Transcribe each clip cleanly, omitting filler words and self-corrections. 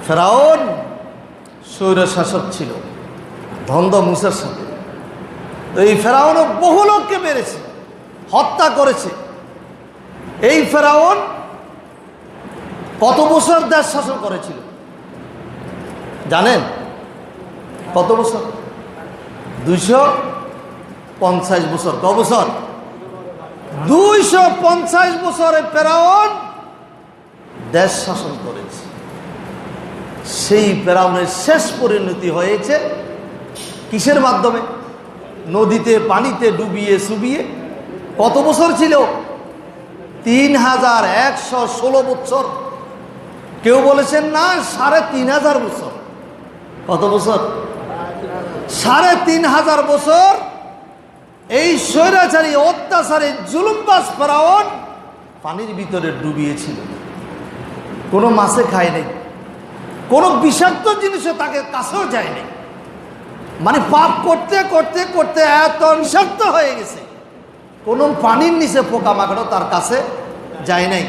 ফেরাউন স্বৈর শাসক ছিল ধন্দ মুসার সাথে। তো এই ফেরাউনও বহু লোককে মেরেছে, হত্যা করেছে। এই ফেরাউন কত বছর দেশ শাসন করেছিল জানেন? কত বছর? 250 বছর। ক বছর? 250 বছরে ফেরাউন দেশ শাসন করেছে। সেই ফেরাউনের শেষ পরিণতি হয়েছে কিসের মাধ্যমে? নদীতে পানিতে ডুবিয়ে চুবিয়ে। কত বছর ছিল? 3116 বছর। কেউ বলেছেন না 3500 বছর। কত বছর? 3500 বছর এই স্বৈরাচারী অত্যাচারী জুলুমবাজ ফেরাউন পানির ভিতরে ডুবিয়েছিল। কোনো মাছে খায় নাই, কোনো বিষাক্ত জিনিসও তাকে কাছেও যায় নাই। মানে পাপ করতে করতে করতে এত বিষাক্ত হয়ে গেছে, কোনো পানির নিচে পোকামাকড়ও তার কাছে যায় নাই।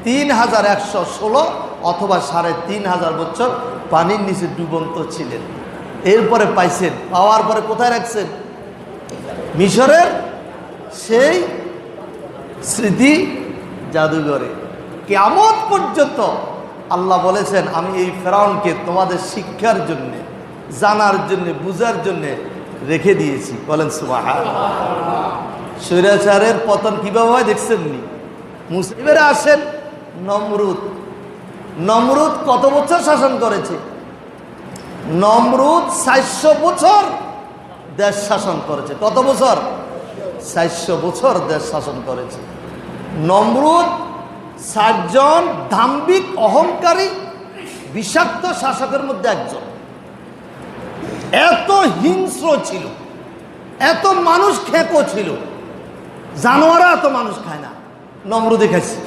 3116 অথবা 3500 বছর পানির নিচে ডুবন্ত ছিলেন। এরপরে পাইছেন, পাওয়ার পরে কোথায় রাখছেন? মিশরের সেই স্মৃতি জাদুঘরে। কিয়ামত পর্যন্ত আল্লাহ বলেছেন আমি এই ফেরাউনকে তোমাদের শিক্ষার জন্য, জানার জন্য, বুঝার জন্য রেখে দিয়েছি। বলেন সুবহানাল্লাহ। স্বৈরাচারের পতন কিভাবে হয় দেখছেন নি? মুসলিমেরা আসেন নমরুদ। নমরুদ কত বছর শাসন করেছে? নমরুদ 400 বছর দেশ শাসন করেছে। কত বছর? 400 বছর দেশ শাসন করেছে। নমরুদ 60 জন দাম্ভিক অহংকারী বিষাক্ত শাসকের মধ্যে একজন। এত হিংস্র ছিল, এত মানুষ খেকো ছিল, জানোয়ারা এত মানুষ খায় না, নমরুদে খাইছে।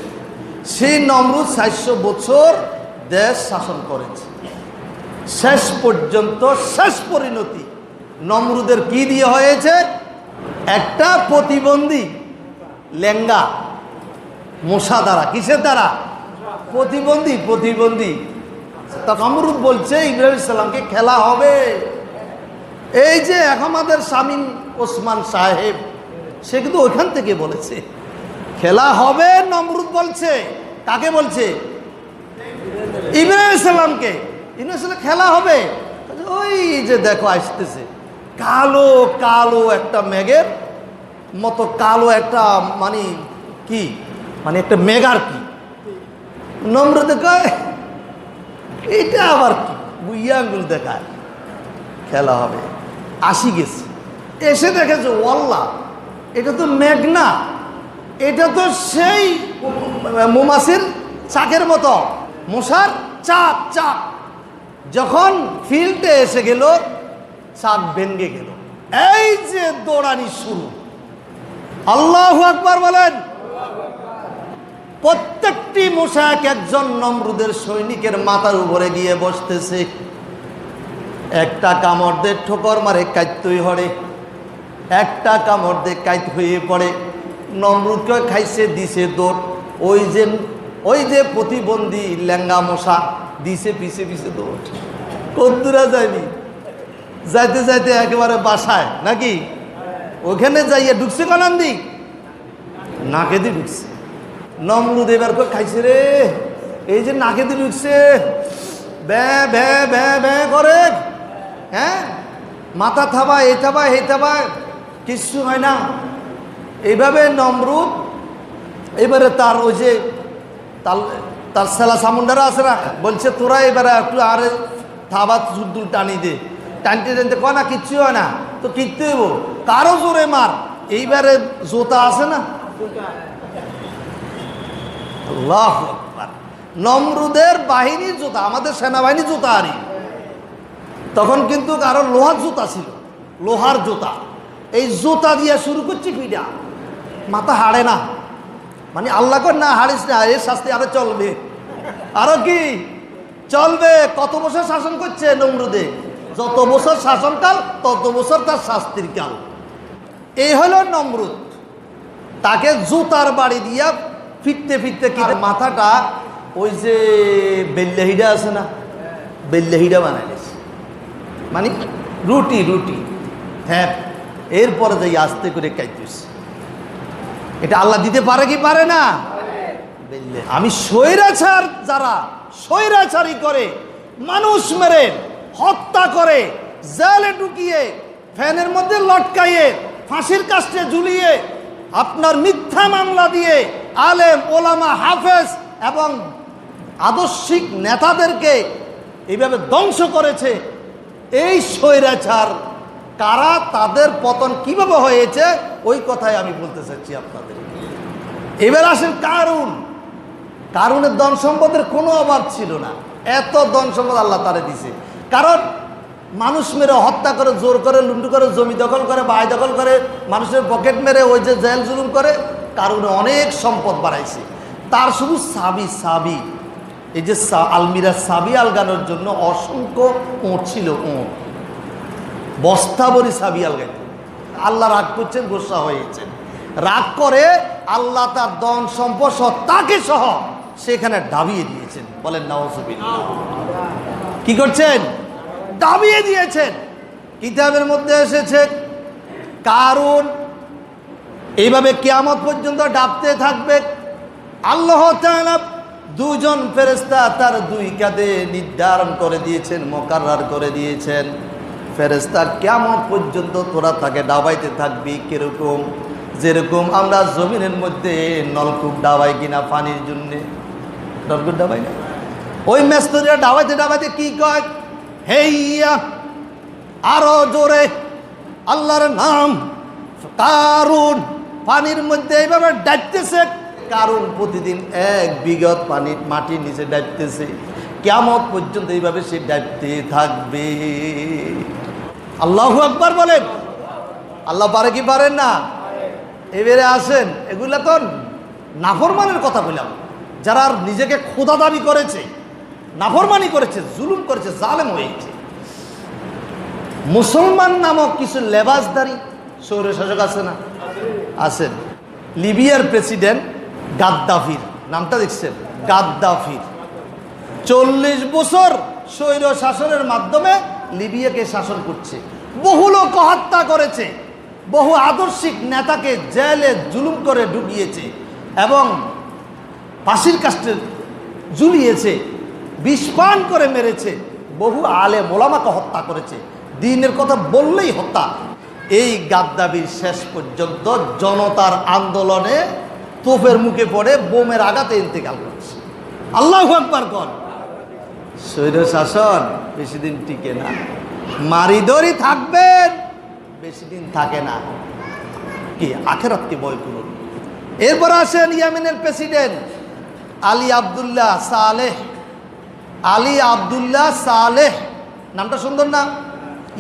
সেই নমরুদ 400 বছর দেশ শাসন করেছে। শেষ পর্যন্ত শেষ পরিণতি নমরুদের কি দিয়ে হয়েছে? একটা প্রতিবন্ধী লেঙ্গা মশা দ্বারা। কিসের দ্বারা? প্রতিবন্ধী। তা নমরুদ বলছে ইব্রাহিম সালামকে খেলা হবে। এই যে আমাদের শামীম ওসমান সাহেব, সে কিন্তু ওইখান থেকে বলেছে খেলা হবে। নমরুদ বলছে, কাকে বলছে? ইব্রাহিম সালামকে। ইব্রাহিম সালাম খেলা হবে। ওই যে দেখো আসতেছে, কালো কালো একটা মেঘের মতো, কালো একটা মানে কি, মানে একটা মেঘার কি। নমরুদ কয় এইটা আবার কি, বুইয়া আঙ্গুল দেখায় খেলা হবে। আসি গেছে, এসে দেখেছে ওয়াল্লাহ এটা তো মেঘ না, এটা তো সেই মৌমাছির চাকের মতো, মশার চাক। যখন ফিল্ডে এসে গেল চাক ভেঙে গেল। এই যে দৌড়ানি শুরু। আল্লাহু আকবার বলেন। প্রত্যেকটি মশা একজন নমরুদের সৈনিকের মাথার উপরে গিয়ে বসতেছে। একটা কামড় দিয়ে ঠোকর মারে কাইতই হরে, একটা কামড় দিয়ে কাইত হয়ে পড়ে। নমরুদকে খাইছে, দিছে দৌড়। ওই যে প্রতিবন্ধী লেঙ্গা মশা দিছে পিছে পিছে দৌড়। কদ্দুরা যাইবি? যাইতে যাইতে একেবারে বাসায় নাকি, ওখানে যাইয়া ঢুকছে কানান দিক, নাকে দিয়ে ঢুকছে। নমরুদ এবার খাইছে রে, এই যে নাকে দিয়ে ঢুকছে, ব্যা ব্যা ব্যা ব্যা করে, হ্যাঁ মাথা থাবা, এই থাবা, এই থাবা, কিচ্ছু হয় না। এইভাবে নমরুদ এবারে তার ওই যে তার সেলা সামুন্ডারা আছে না, বলছে তোরা এবারে একটু আরে থাবা চুদ্দুল টানি দে। টানতে টানতে কয় না কিচ্ছু হয় না, তো কিনতে হইব, কারো জোরে মার। এইবারে জোতা আছে না, আল্লাহু আকবার। নমরুদের বাহিনীর জুতা, আমাদের সেনাবাহিনীর জুতা আরি। তখন কিন্তু কারো লোহার জুতা ছিল, লোহার জুতা। এই জুতা দিয়ে শুরু করছি পিঠা, মাথা হাড়ে না। মানে আল্লাহ কর না হারিস না, এর শাস্তি আরো চলবে, আরো কি চলবে। কত বছর শাসন করছে নমরুদে? যত বছর শাসনকাল তত বছর তার শাস্তির কাল। এই হলো নমরুদ। তাকে জুতার বাড়ি দিয়া ফিরতে ফিরতে কি মাথাটা ওই যে বেল্লাহিটা আছে না, বেল্লেহিটা বানাই দিয়েছে, মানে রুটি রুটি, হ্যাঁ। এরপরে যাই আস্তে করে কাইতেছে। এটা আল্লাহ দিতে পারে কি পারে না? আমি স্বৈরাচার, যারা স্বৈরাচারী করে, মানুষ মেরে হত্যা করে, জেলে ঢুকিয়ে, ফ্যানের মধ্যে লটকাইয়ে, ফাঁসির কাস্টে ঝুলিয়ে, আপনার মিথ্যা মামলা দিয়ে আলেম ওলামা হাফেজ এবং আদর্শিক নেতাদেরকে এইভাবে ধ্বংস করেছে, এই স্বৈরাচার কারা, তাদের পতন কিভাবে হয়েছে ওই কথাই আমি বলতে চাচ্ছি আপনাদের। এবার আসেন কারুন। কারুনের ধন সম্পদের কোনো অভাব ছিল না, এত ধন সম্পদ আল্লাহ তারে দিছে। কারণ মানুষ মেরে হত্যা করে, জোর করে, লুণ্ঠু করে, জমি দখল করে, বাড়ি দখল করে, মানুষের পকেট মেরে ওই যে জেল জুলুম করে, কারণে অনেক সম্পদ বাড়াইছে। তার শুধু সাবি এই যে আলমিরা সাবি আলগানোর জন্য অসংখ্য ওঁট ছিল, ওঁট বস্তা ভরি সাবি আলগাইত। আল্লাহ রাগ করছেন, গোসা হয়েছেন, রাগ করে আল্লাহ তার ধন সম্পদ সহ তাকে সহ সেখানে ডাবিয়ে দিয়েছেন। বলেন নাউজুবিল্লাহ। কি করছেন? ডাবিয়ে দিয়েছেন। কিতাবের মধ্যে এসেছে কারুন এইভাবে কিয়ামত পর্যন্ত ডাবতে থাকবে। আল্লাহ তাআলা দুজন ফেরেশতা তার দুই কাঁধে নির্ধারণ করে দিয়েছেন, মোকাররার করে দিয়েছেন। ফেরেশতা কিয়ামত পর্যন্ত তোরা তাকে ডাবাইতে থাকবি। কিরকম? যেরকম আমরা জমিনের মধ্যে নলকূপ ডাবাই কিনা পানির জন্যে, নলকূপ ডাবাই না, ওই মেস্তরিয়া ডাবাইতে ডাবাইতে কি কয়, হেইয়া, আরো জোরে আল্লাহর নাম কারুন, পানির মধ্যে এইভাবে ডাকতেছে। কারুন প্রতিদিন 1 বিঘত পানির মাটির নিচে ডাকতেছে, কিয়ামত পর্যন্ত এইভাবে সে ডাকতে থাকবে। আল্লাহু আকবার বলেন। আল্লাহ পারে কি পারেন না? এবারে আসেন, এগুলা তো নাফরমানের কথা বললাম, যারা নিজেকে খোদা দাবি করেছে, নাফরমানি করেছে, জুলুম করেছে, জালেম হয়েছে। মুসলমান নামক কিছু লেবাসদারি স্বৈরশাসক আছে না? আছেন। লিবিয়ার প্রেসিডেন্ট গাদ্দাফির নামটা দেখছেন? গাদ্দাফির 40 বছর স্বৈর শাসনের মাধ্যমে লিবিয়াকে শাসন করছে, বহু লোক হত্যা করেছে, বহু আদর্শিক নেতাকে জেলে জুলুম করে ঢুকিয়েছে এবং ফাঁসির কাস্টে ঝুলিয়েছে, বিষ পান করে মেরেছে, বহু আলেম ওলামাকে হত্যা করেছে। দিনের কথা বললেই হত্যা। এই গাদ্দাফির শেষ পর্যন্ত জনতার আন্দোলনে তোপের মুখে পড়ে বোমের আঘাতে ইন্তেকাল করছে। আল্লাহু আকবার কর। স্বৈর শাসন বেশি দিন টিকে না, মারিদরি থাকবেন, বেশি দিন থাকে না। কি আখেরাতকে ভয় করুন। এরপর আসেন ইয়েমেনের প্রেসিডেন্ট আলী আবদুল্লাহ সালেহ। আলী আবদুল্লাহ সালেহ নামটা সুন্দর না?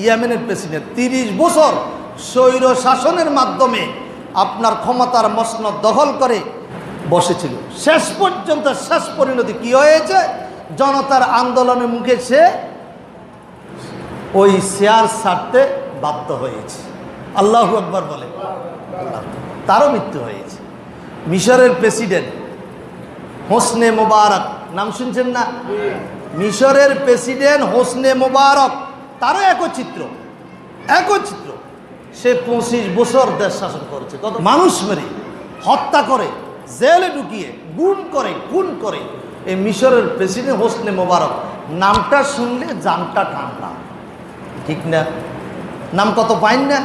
ইয়েমেনের প্রেসিডেন্ট 30 বছর স্বৈর শাসনের মাধ্যমে আপনার ক্ষমতার মসনদ দখল করে বসেছিল। শেষ পর্যন্ত শেষ পরিণতি কি হয়েছে? জনতার আন্দোলনের মুখে সে ওই চেয়ার ছাড়তে বাধ্য হয়েছে। আল্লাহু আকবার বলে। তারও মৃত্যু হয়েছে। মিশরের প্রেসিডেন্ট হোসনে মোবারক নাম শুনছেন না? মিশরের প্রেসিডেন্ট হোসনে মোবারক, তারও একই চিত্র। সে 25 বছর দেশ শাসন করেছে। কত মানুষ মেরে হত্যা করে, জেলে ঢুকিয়ে, খুন করে। এই মিশরের প্রেসিডেন্ট হোসনে মোবারক, নামটা শুনলে জানটা ঠান্ডা, ঠিক না? নাম কত পাইন না?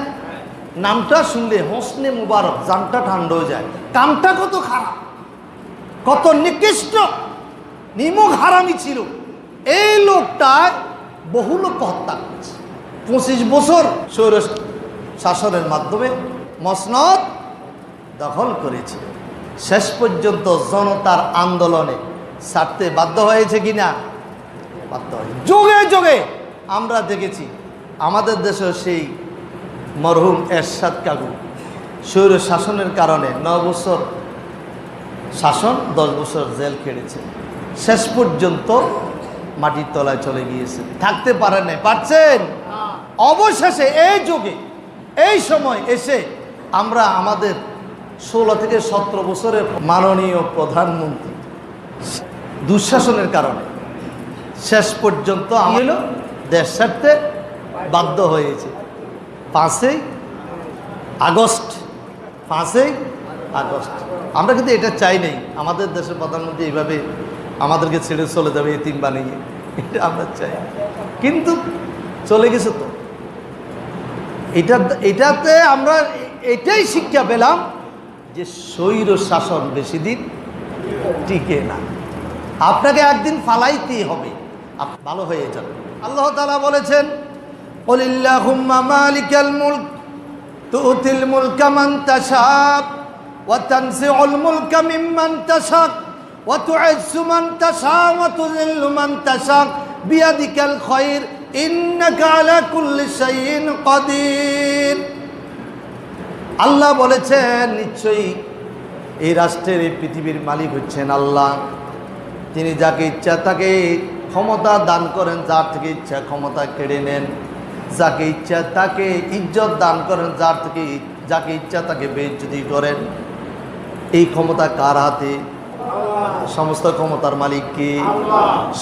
নামটা শুনলে হোসনে মোবারক জানটা ঠান্ডা হয়ে যায়। কামটা কত খারাপ, কত নিকৃষ্ট, নিমক হারামি ছিল। এই লোকটা বহু লোক হত্যা করেছে। 25 বছর স্বৈর শাসনের মাধ্যমে মসনদ দখল করেছে। শেষ পর্যন্ত জনতার আন্দোলনে ছাড়তে বাধ্য হয়েছে কিনা? বাধ্য হয়েছে। যুগে যুগে আমরা দেখেছি আমাদের দেশে সেই মরহুম এরশাদ কাকু স্বৈর শাসনের কারণে 9 বছর শাসন, 10 বছর জেল খেটেছে। শেষ পর্যন্ত মাটির তলায় চলে গিয়েছে, থাকতে পারেন না। পারছেন? অবশেষে এই যুগে এই সময় এসে আমরা আমাদের 16 থেকে 17 বছরের মাননীয় প্রধানমন্ত্রী দুঃশাসনের কারণে শেষ পর্যন্ত হলো দেশ ছাড়তে বাধ্য হয়েছে 5ই আগস্ট। 5ই আগস্ট আমরা কিন্তু এটা চাই নাই, আমাদের দেশের প্রধানমন্ত্রী এইভাবে আমাদেরকে ছেড়ে চলে যাবে এতিম বানিয়ে, এটা আমরা চাই, কিন্তু চলে গেছে। তো এটাতে আমরা এটাই শিক্ষা পেলাম যে স্বৈর শাসন বেশি দিন টিকে না, আপনাকে একদিন ফালাইতেই হবে, আপনি ভালো হয়ে যান। আল্লাহ তাআলা বলেছেন, কুলিল্লাহুম্মা মালিকাল মুলক তুতিল মুলকা মান তাশা ওয়া তানজিউল মুলকা মিম্মান তাশা ওয়া তুইজ্জু মান তাশা ওয়া তুযিল্লু মান তাশা বিয়াদিকাল খায়র ইন্নাকা আলা কুল্লি শাইইন কাদির। আল্লাহ বলেছেন, নিশ্চয়ই এই রাষ্ট্রের, এই পৃথিবীর মালিক হচ্ছেন আল্লাহ। তিনি যাকে ইচ্ছা তাকে ক্ষমতা দান করেন, যার থেকে ইচ্ছা ক্ষমতা কেড়ে নেন, যাকে ইচ্ছা তাকে ইজ্জত দান করেন, যাকে ইচ্ছা তাকে বেইজ্জতি করেন। এই ক্ষমতা কার হাতে? সমস্ত ক্ষমতার মালিক কে?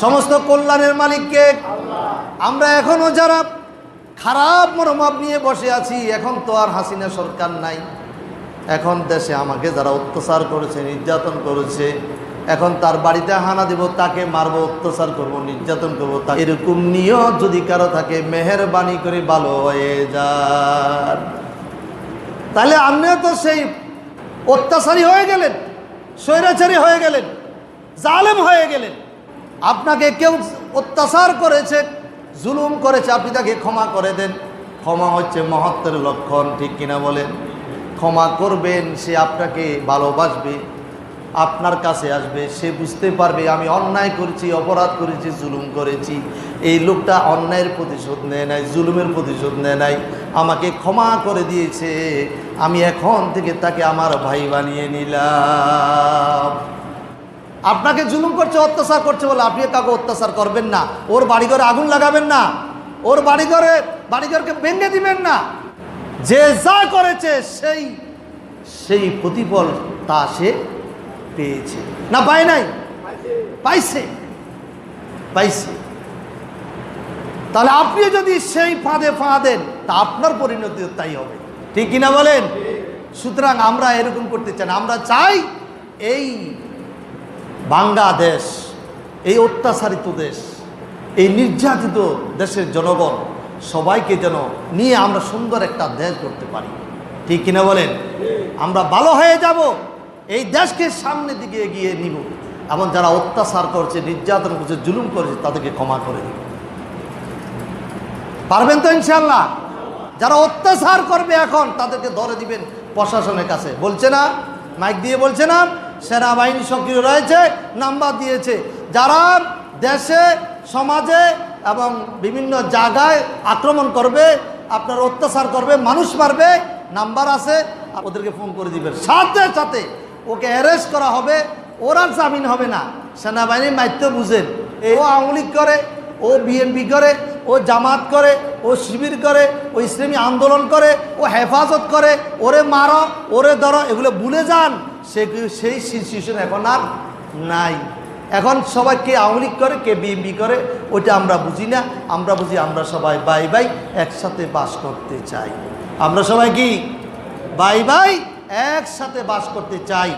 সমস্ত কল্যাণের মালিক কে? আমরা এখনো যারা খারাপ মনোভাব নিয়ে বসে আছি, এখন তো আর হাসিনা সরকার নাই, এখন দেশে আমাকে যারা অত্যাচার করেছে, নির্যাতন করেছে, এখন তার বাড়িতে হানা দেব, তাকে মারবো, অত্যাচার করব, নির্যাতন করবো, এরকম নিয়ত যদি কারো থাকে, মেহেরবানি করে ভালো হয়ে যান। তাহলে আপনিও তো সেই অত্যাচারী হয়ে গেলেন, স্বৈরাচারী হয়ে গেলেন, জালেম হয়ে গেলেন। আপনাকে কেউ অত্যাচার করেছে, জুলুম করেছে, আপনি তাকে ক্ষমা করে দেন। ক্ষমা হচ্ছে মহত্বের লক্ষণ, ঠিক কিনা বলেন? ক্ষমা করবেন, সে আপনাকে ভালোবাসবে, আপনার কাছে আসবে, সে বুঝতে পারবে আমি অন্যায় করেছি, অপরাধ করেছি, জুলুম করেছি। এই লোকটা অন্যায়ের প্রতিশোধ নেয় নাই, জুলুমের প্রতিশোধ নেয় নাই, আমাকে ক্ষমা করে দিয়েছে, আমি এখন থেকে তাকে আমার ভাই বানিয়ে নিলাম। আপনাকে জুলুম করছে, অত্যাচার করছে বলে আপনি কাউকে অত্যাচার করবেন না, ওর বাড়িঘরে আগুন লাগাবেন না, ওর বাড়িঘরকে ভেঙে দিবেন না। যে যা করেছে সেই প্রতিফল তা সে পেয়েছে না পায় নাই? পাইছে। তাহলে আপনি যদি সেই ফাঁদে পা দেন, তা আপনার পরিণতি তাই হবে, ঠিক কিনা বলেন? সুতরাং আমরা এরকম করতে চাই না, আমরা চাই এই বাংলাদেশ, এই অত্যাচারিত দেশ, এই নির্যাতিত দেশের জনগণ সবাইকে যেন নিয়ে আমরা সুন্দর একটা দেশ করতে পারি, ঠিক কিনা বলেন? আমরা ভালো হয়ে যাব, এই দেশকে সামনের দিকে এগিয়ে নিব, এবং যারা অত্যাচার করছে, নির্যাতন করছে, জুলুম করেছে, তাদেরকে ক্ষমা করে দিব। পারবেন তো ইনশাআল্লাহ? যারা অত্যাচার করবে এখন, তাদেরকে ধরে দিবেন প্রশাসনের কাছে। বলছে না, মাইক দিয়ে বলছে না, সেনাবাহিনী সক্রিয় রয়েছে, নাম্বার দিয়েছে, যারা দেশে, সমাজে এবং বিভিন্ন জায়গায় আক্রমণ করবে, আপনার অত্যাচার করবে, মানুষ মারবে, নাম্বার আছে, ওদেরকে ফোন করে দিবেন, সাথে সাথে ওকে অ্যারেস্ট করা হবে, ওর আর জামিন হবে না। সেনাবাহিনী মাইত্য বুঝেন, ও আওয়ামী লীগ করে, ও বিএনপি করে, ও জামাত করে, ও শিবির করে, ও ইসলামী আন্দোলন করে, ও হেফাজত করে, ওরে মারো, ওরে ধরো, এগুলো ভুলে যান। সেই সিচুয়েশন এখন আর নাই। এখন সবাই কে আওয়ামী লীগ করে, কে বিএনপি করে, ওইটা আমরা বুঝি না। আমরা বুঝি আমরা সবাই ভাই ভাই একসাথে বাস করতে চাই। আমরা সবাই কি ভাই ভাই একসাথে বাস করতে চাই।